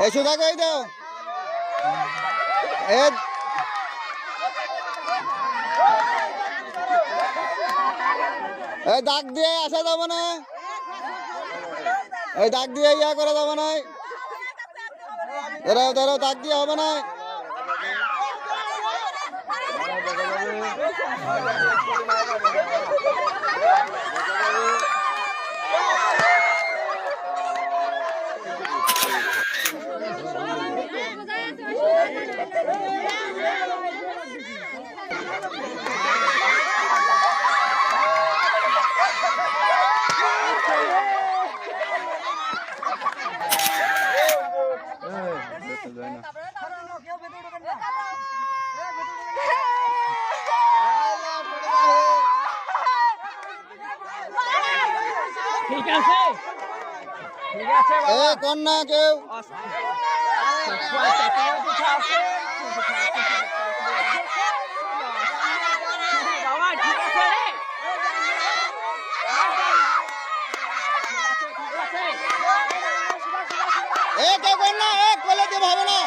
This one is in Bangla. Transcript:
এই সুধা কই দাও এই দাগ দিয়ে আসা যাবে না, এই দাগ দিয়ে ইয়া করা যাবে না, ধরো ধরো দাগ দিয়ে হবে না। ঠিক আছে ঠিক আছে বাবা কোন না কেউ বাবা ঠিক আছে কেউ কোন না, কলে দিয়ে ভাবে না।